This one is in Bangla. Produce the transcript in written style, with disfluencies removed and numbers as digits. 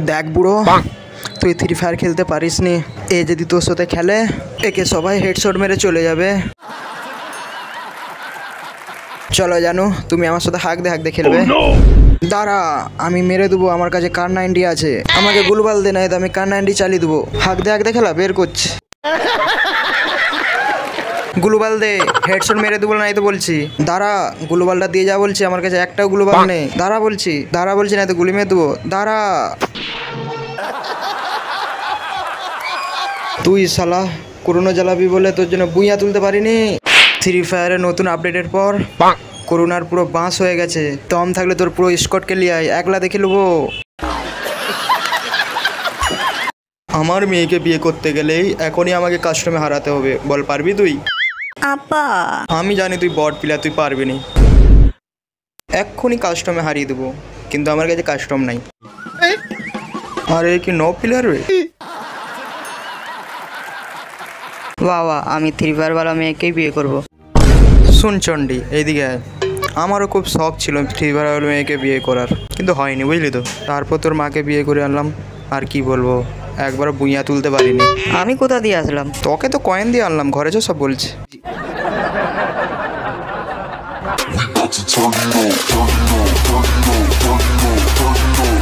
দেখ বুড়ো, তুই ফ্রি ফায়ার খেলতে পারিস নি। এ যদি তোর সাথে খেলে একে সবাই হেডশট মেরে চলে যাবে। চলো জানু, তুমি আমার সাথে হাঁক দে খেলবে। দাঁড়া, আমি মেরে দেবো। আমার কাছে কার 90 আছে, আমাকে গুলবাল দে, নাই তো আমি কার 90 চালিয়ে দেবো। হাঁক দে খেলা বের করছি। গ্লোবাল দে, হেডশট মেরে দেবো নাই তো বলছি। দাঁড়া, গ্লোবালটা দিয়ে যা বলছি, আমার কাছে একটাও গ্লোবাল নেই। দাঁড়া বলছি না তো গুলি মেরে দেবো। দাঁড়া, তুই শালা করোনা জ্বালাবি বলে তোর জন্য বুইয়া তুলতে পারিনি। ফ্রি ফায়ারের নতুন আপডেটের পর করোনার পুরো বাঁশ হয়ে গেছে। দম থাকলে তোর পুরো স্কটকে লিয়ে আয়, একলা দেখে নেবো। আমার মেয়েকে বিয়ে করতে গেলেই এখনই আমাকে কাস্টমে হারাতে হবে। বল পারবি তুই? আপা আমি জানি তুই বট প্লেয়ার, তুই পারবি নি। এক্ষুনি কাস্টমে হারিয়ে দেবো, কিন্তু আমার কাছে কাস্টম নাই। আরে কি নো প্লেয়ার রে? বাবা, আমি ফ্রি ফায়ারওয়ালা মেয়েকেই বিয়ে করব। শুন চন্ডি, এইদিকে আয়। আমারও খুব শখ ছিল ফ্রি ফায়ার মেয়েকে বিয়ে করার, কিন্তু হয়নি বুঝলি তো। তারপর তোর মাকে বিয়ে করে আনলাম। আর কি বলবো, একবার বুইয়া তুলতে পারিনি। আমি কোথা দিয়ে আসলাম? তোকে তো কয়েন দিয়ে আনলাম, ঘরে সব বলছি। We about to turn it up, turn it up, turn it up, turn it up, turn it up.